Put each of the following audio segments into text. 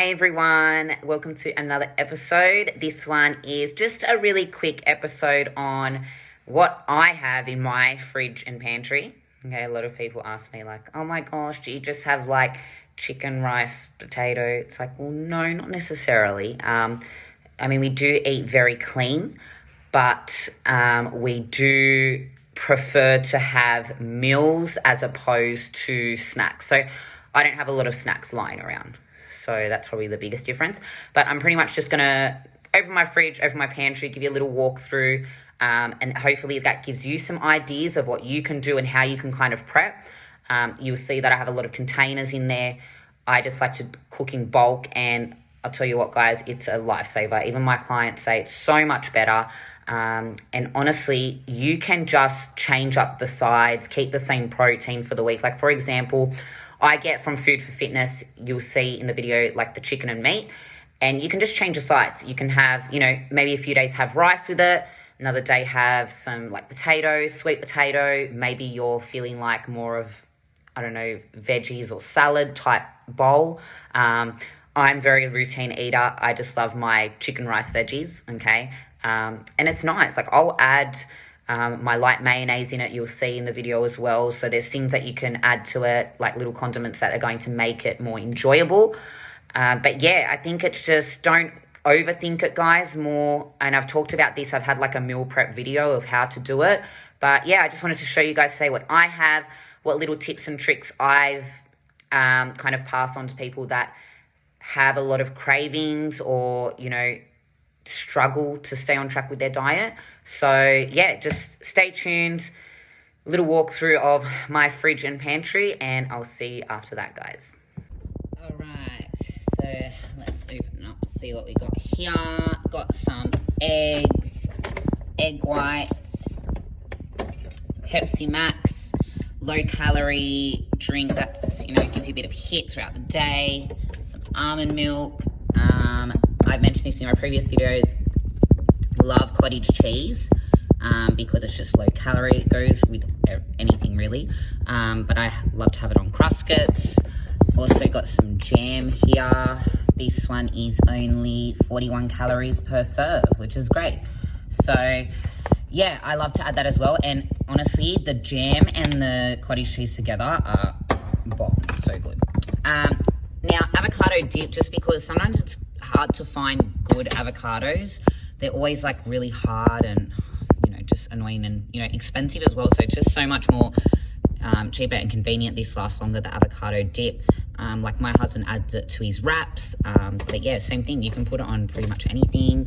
Hey everyone, welcome to another episode. This one is just a really quick episode on what I have in my fridge and pantry. Okay, a lot of people ask me like, oh my gosh, do you just have like chicken, rice, potato? It's like, well, no, not necessarily. We do eat very clean, but we do prefer to have meals as opposed to snacks. So I don't have a lot of snacks lying around. So that's probably the biggest difference. But I'm pretty much just going to open my fridge, open my pantry, give you a little walkthrough, and hopefully that gives you some ideas of what you can do and how you can kind of prep. You'll see that I have a lot of containers in there. I just like to cook in bulk, and I'll tell you what, guys, it's a lifesaver. Even my clients say it's so much better. And honestly, you can just change up the sides, keep the same protein for the week. Like, for example, I get from Food for Fitness, you'll see in the video, like the chicken and meat, and you can just change the sides. You can have, maybe a few days have rice with it, another day have some like potatoes, sweet potato, maybe you're feeling like more of, I don't know, veggies or salad type bowl. I'm very routine eater. I just love my chicken, rice, veggies, okay? And it's nice. Like, I'll add my light mayonnaise in it, you'll see in the video as well. So there's things that you can add to it, like little condiments that are going to make it more enjoyable. But yeah, I think it's just, don't overthink it, guys, more. And I've talked about this. I've had like a meal prep video of how to do it. But yeah, I just wanted to show you guys today what I have, what little tips and tricks I've kind of passed on to people that have a lot of cravings or, struggle to stay on track with their diet. So yeah, just stay tuned. Little walkthrough of my fridge and pantry, and I'll see you after that, guys. All right, so let's open up, see what we got here. Got some eggs, egg whites, Pepsi Max, low calorie drink that's, gives you a bit of hit throughout the day, some almond milk. I've mentioned this in my previous videos. Love cottage cheese because it's just low calorie. It goes with anything really. But I love to have it on Cruskets. Also got some jam here. This one is only 41 calories per serve, which is great. So yeah, I love to add that as well. And honestly, the jam and the cottage cheese together are bomb. So good. Now, avocado dip, just because sometimes it's hard to find good avocados. They're always like really hard and, just annoying and, expensive as well. So it's just so much more cheaper and convenient. This lasts longer, the avocado dip. Like my husband adds it to his wraps. But yeah, same thing. You can put it on pretty much anything.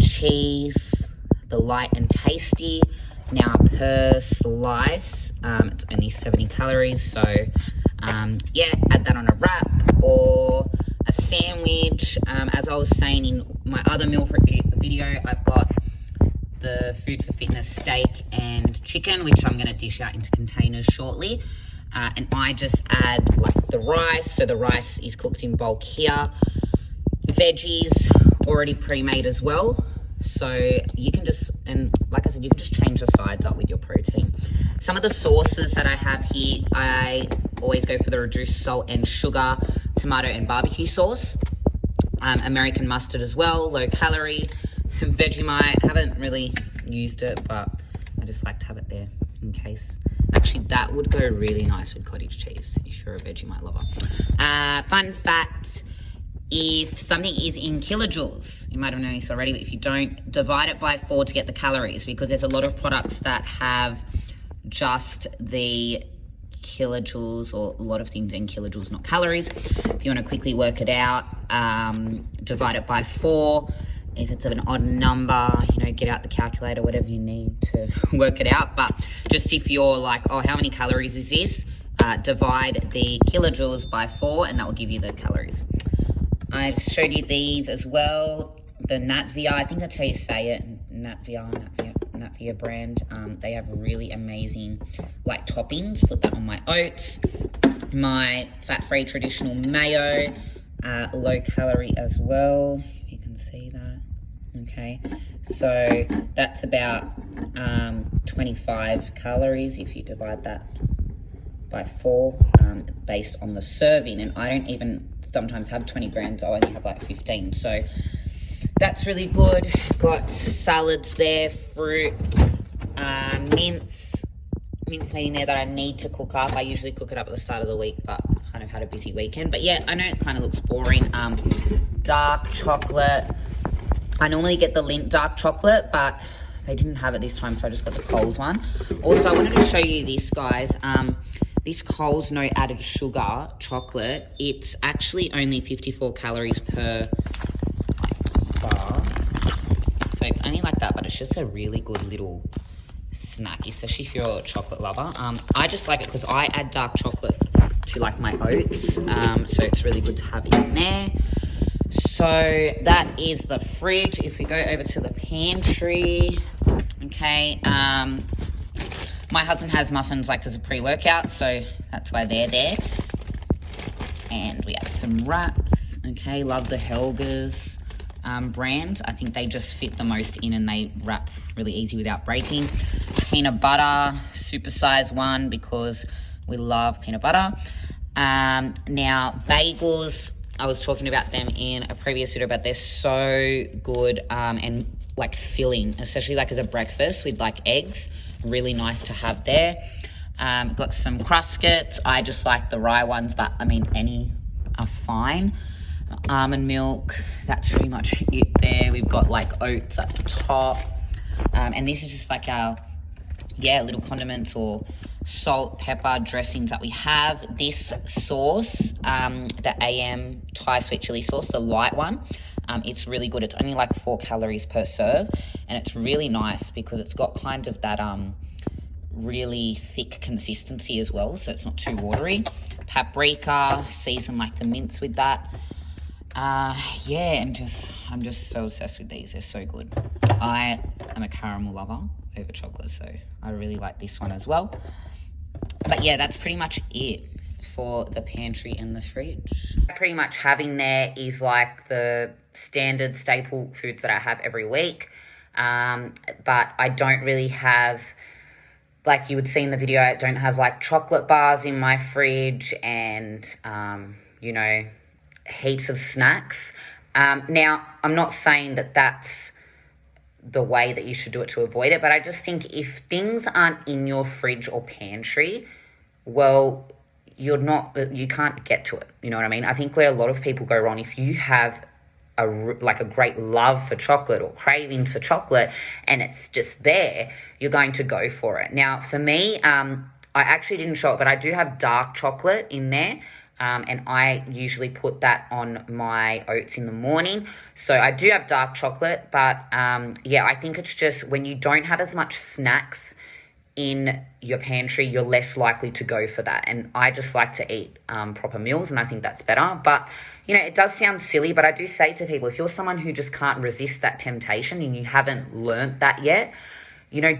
Cheese, the light and tasty. Now per slice, it's only 70 calories. So yeah, add that on a wrap or a sandwich. As I was saying in my other meal prep video, I've got the Food for Fitness steak and chicken, which I'm going to dish out into containers shortly. And I just add like the rice. So the rice is cooked in bulk here. Veggies already pre-made as well. So you can just, and like I said, you can just change the sides up with your protein. Some of the sauces that I have here, I always go for the reduced salt and sugar, tomato and barbecue sauce. American mustard as well, low calorie. Vegemite, haven't really used it, but I just like to have it there in case. Actually, that would go really nice with cottage cheese if you're a Vegemite lover. Fun fact, if something is in kilojoules, you might have known this already, but if you don't, divide it by 4 to get the calories, because there's a lot of products that have just the kilojoules, or a lot of things in kilojoules, not calories. If you want to quickly work it out, divide it by 4. If it's of an odd number, get out the calculator, whatever you need to work it out. But just if you're like, oh, how many calories is this? Divide the kilojoules by 4, and that will give you the calories. I've showed you these as well. The Natvia, I think that's how you say it. Natvia brand. They have really amazing like toppings. Put that on my oats. My fat-free traditional mayo, low calorie as well. If you can see that. Okay, so that's about 25 calories if you divide that by 4, based on the serving. And I don't even sometimes have 20 grams. I only have like 15. So that's really good. Got salads there, fruit, mince meat in there that I need to cook up. I usually cook it up at the start of the week, but I kind of had a busy weekend. But yeah, I know it kind of looks boring. Dark chocolate. I normally get the Lindt dark chocolate, but they didn't have it this time, so I just got the Coles one. Also, I wanted to show you this, guys. This Coles no added sugar chocolate, it's actually only 54 calories per bar. So it's only like that, but it's just a really good little snack, especially if you're a chocolate lover. I just like it because I add dark chocolate to like my oats, so it's really good to have in there. So that is the fridge. If we go over to the pantry, okay, my husband has muffins like as a pre-workout, so that's why they're there. And we have some wraps, okay, love the Helga's brand. I think they just fit the most in and they wrap really easy without breaking. Peanut butter, supersized one because we love peanut butter. Now bagels, I was talking about them in a previous video, but they're so good and like filling, especially like as a breakfast with like eggs. Really nice to have there. Got some Cruskets. I just like the rye ones, but I mean any are fine. Almond milk, that's pretty much it there. We've got like oats at the top. And this is just like our, little condiments or salt, pepper, dressings that we have. This sauce, the AM Thai sweet chili sauce, the light one, it's really good. It's only like 4 calories per serve, and it's really nice because it's got kind of that really thick consistency as well, so it's not too watery. Paprika, season like the mince with that. And I'm just so obsessed with these. They're so good. I am a caramel lover over chocolate, so I really like this one as well. But yeah, that's pretty much it for the pantry and the fridge. Pretty much having there is like the standard staple foods that I have every week. But I don't really have, like you would see in the video, I don't have like chocolate bars in my fridge and, heaps of snacks. Now, I'm not saying that that's the way that you should do it to avoid it, but I just think if things aren't in your fridge or pantry, well, you can't get to it. You know what I mean? I think where a lot of people go wrong, if you have a great love for chocolate or cravings for chocolate and it's just there, you're going to go for it. Now, for me, I actually didn't show it, but I do have dark chocolate in there. And I usually put that on my oats in the morning. So I do have dark chocolate, but I think it's just when you don't have as much snacks in your pantry, you're less likely to go for that. And I just like to eat proper meals, and I think that's better. But, it does sound silly, but I do say to people, if you're someone who just can't resist that temptation and you haven't learnt that yet,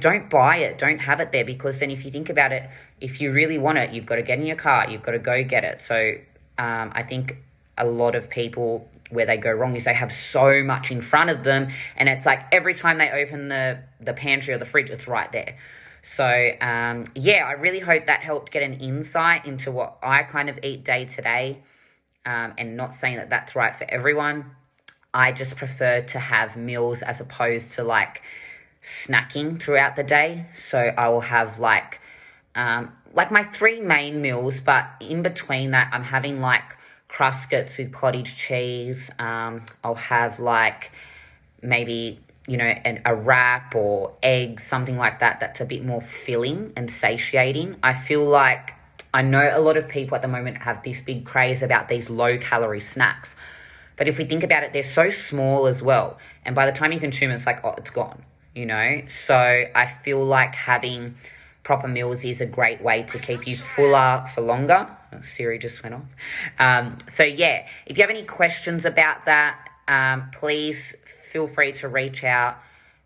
don't buy it. Don't have it there, because then if you think about it, if you really want it, you've got to get in your car. You've got to go get it. So I think a lot of people, where they go wrong is they have so much in front of them, and it's like every time they open the pantry or the fridge, it's right there. So, I really hope that helped get an insight into what I kind of eat day to day, and not saying that that's right for everyone. I just prefer to have meals as opposed to like snacking throughout the day. So I will have like my 3 main meals, but in between that I'm having like Cruskets with cottage cheese. I'll have like maybe a wrap or eggs, something like that, that's a bit more filling and satiating. I feel like, I know a lot of people at the moment have this big craze about these low calorie snacks, but if we think about it, they're so small as well, and by the time you consume it, it's like, oh, it's gone. So I feel like having proper meals is a great way to keep you fuller for longer. Oh, Siri just went off. If you have any questions about that, please feel free to reach out,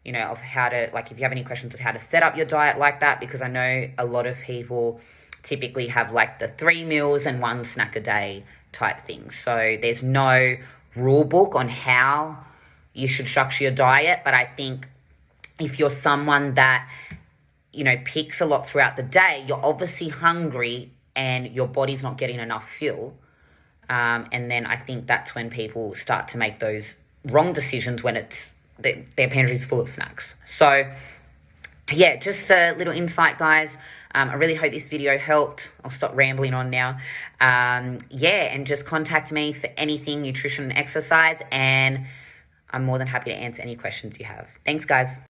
of how to, like, if you have any questions of how to set up your diet like that, because I know a lot of people typically have like the 3 meals and 1 snack a day type thing. So there's no rule book on how you should structure your diet, but I think if you're someone that, picks a lot throughout the day, you're obviously hungry and your body's not getting enough fuel. And then I think that's when people start to make those wrong decisions when their pantry is full of snacks. So yeah, just a little insight, guys. I really hope this video helped. I'll stop rambling on now. Yeah, and just contact me for anything nutrition and exercise, and I'm more than happy to answer any questions you have. Thanks, guys.